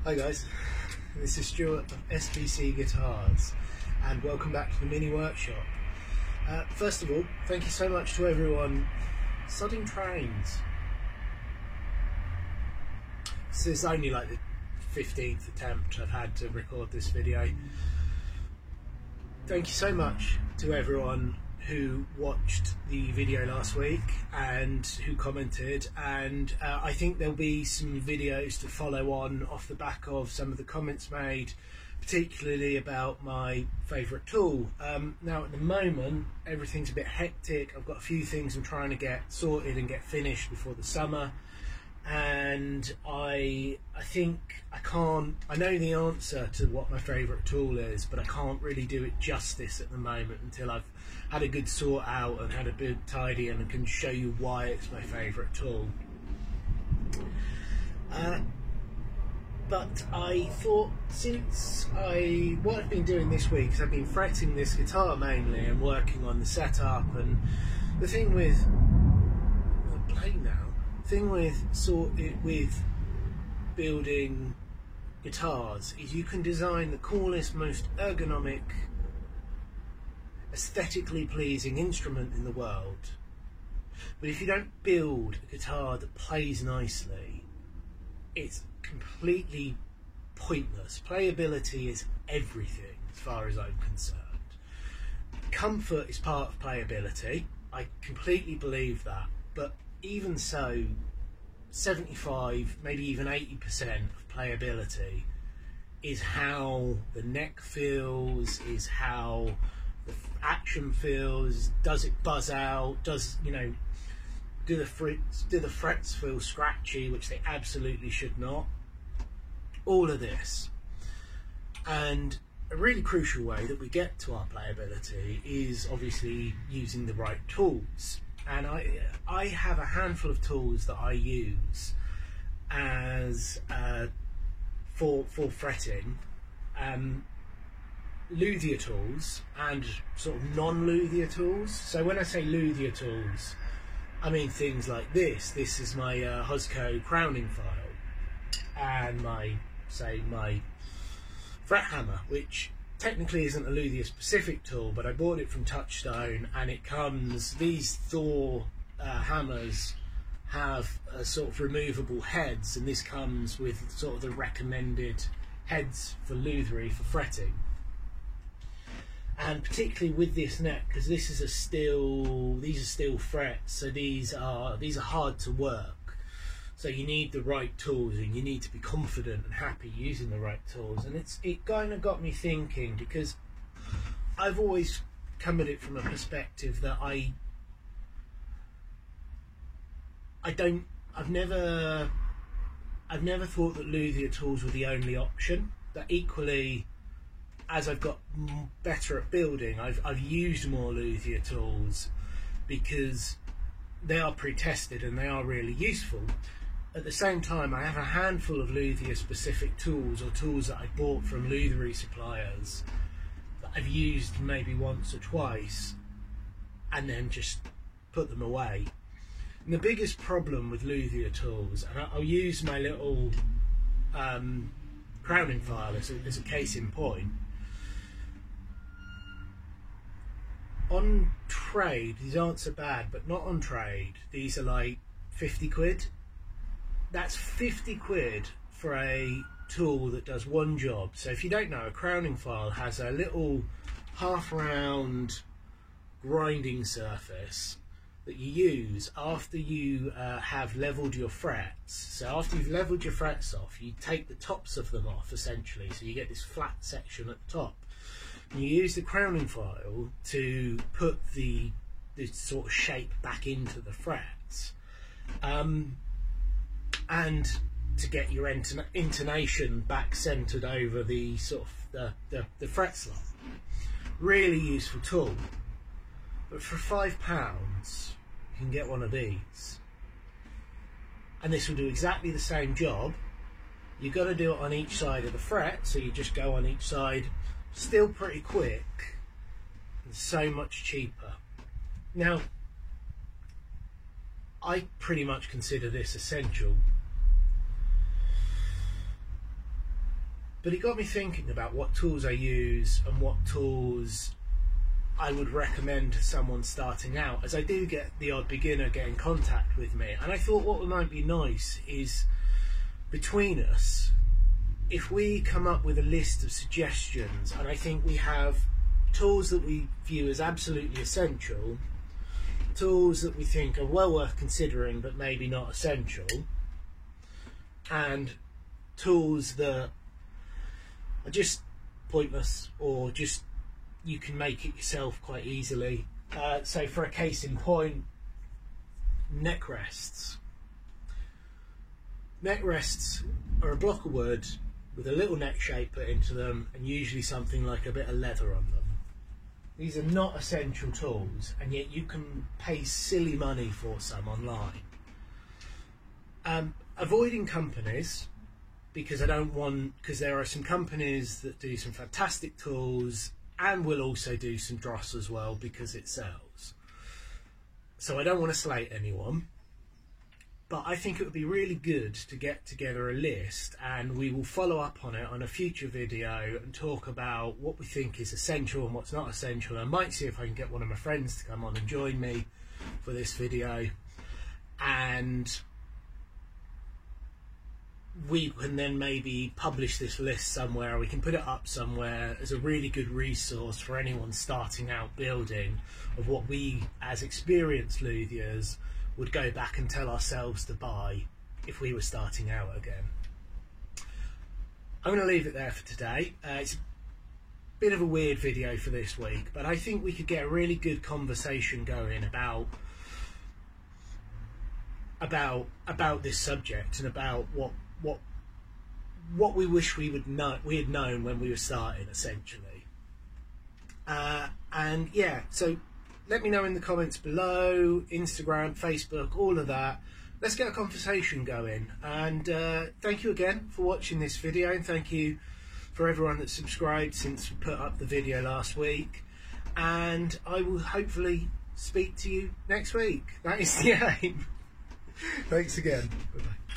Hi guys, this is Stuart of SBC Guitars and welcome back to the mini workshop. First of all, thank you so much to everyone sodding trains. This is only like the 15th attempt I've had to record this video. Thank you so much to everyone who watched the video last week and who commented, and I think there'll be some videos to follow on off the back of some of the comments made, particularly about my favourite tool. Now at the moment everything's a bit hectic. I've got a few things I'm trying to get sorted and get finished before the summer, and I know the answer to what my favourite tool is, but I can't really do it justice at the moment until I've had a good sort out and had a big tidy and can show you why it's my favourite tool. But I thought, what I've been doing this week is I've been fretting this guitar mainly and working on the setup, and the thing with with building guitars is you can design the coolest, most ergonomic, aesthetically pleasing instrument in the world, but if you don't build a guitar that plays nicely, it's completely pointless. Playability is everything as far as I'm concerned. Comfort is part of playability, I completely believe that, but even so, 75, maybe even 80% of playability is how the neck feels, is how the action feels. Does it buzz out? Does, you know, do the frets feel scratchy, which they absolutely should not? All of this. And a really crucial way that we get to our playability is obviously using the right tools. And I have a handful of tools that I use as for fretting, luthier tools and sort of non-luthier tools. So when I say luthier tools, I mean things like this. This is my Hosco crowning file and my fret hammer, which technically isn't a luthier specific tool, but I bought it from Touchstone, and it comes, these Thor hammers have sort of removable heads, and this comes with sort of the recommended heads for lutherie for fretting. And particularly with this neck, because this is these are steel frets, so these are hard to work. So you need the right tools, and you need to be confident and happy using the right tools. And it kind of got me thinking, because I've always come at it from a perspective that I've never thought that luthier tools were the only option. That equally, as I've got better at building, I've used more luthier tools because they are pre-tested and they are really useful. At the same time, I have a handful of luthier specific tools, or tools that I bought from lutherie suppliers, that I've used maybe once or twice and then just put them away. And the biggest problem with luthier tools, and I'll use my little crowning file as a case in point. On trade, these aren't so bad, but not on trade. These are like 50 quid. That's 50 quid for a tool that does one job. So if you don't know, a crowning file has a little half round grinding surface that you use after you have leveled your frets. So after you've leveled your frets off, you take the tops of them off essentially, so you get this flat section at the top. And you use the crowning file to put the sort of shape back into the frets. And to get your intonation back centered over the sort of the fret slot. Really useful tool. But for £5 you can get one of these, and this will do exactly the same job. You've got to do it on each side of the fret, so you just go on each side. Still pretty quick and so much cheaper. Now I pretty much consider this essential. But it got me thinking about what tools I use and what tools I would recommend to someone starting out, as I do get the odd beginner get in contact with me. And I thought what might be nice is, between us, if we come up with a list of suggestions, and I think we have tools that we view as absolutely essential, tools that we think are well worth considering but maybe not essential, and tools that are just pointless or just you can make it yourself quite easily. So for a case in point, neck rests. Neck rests are a block of wood with a little neck shape put into them and usually something like a bit of leather on them. These are not essential tools, and yet you can pay silly money for some online. Avoiding companies, because there are some companies that do some fantastic tools and will also do some dross as well because it sells. So I don't want to slate anyone, but I think it would be really good to get together a list, and we will follow up on it on a future video and talk about what we think is essential and what's not essential. I might see if I can get one of my friends to come on and join me for this video, and we can then maybe publish this list somewhere. We can put it up somewhere as a really good resource for anyone starting out building, of what we as experienced luthiers would go back and tell ourselves to buy if we were starting out again. I'm going to leave it there for today. It's a bit of a weird video for this week, but I think we could get a really good conversation going about this subject and about what we wish we had known when we were starting, essentially. And yeah, so let me know in the comments below, Instagram, Facebook, all of that. Let's get a conversation going. And thank you again for watching this video, and thank you for everyone that subscribed since we put up the video last week. And I will hopefully speak to you next week. That is the aim. Thanks again. Bye-bye.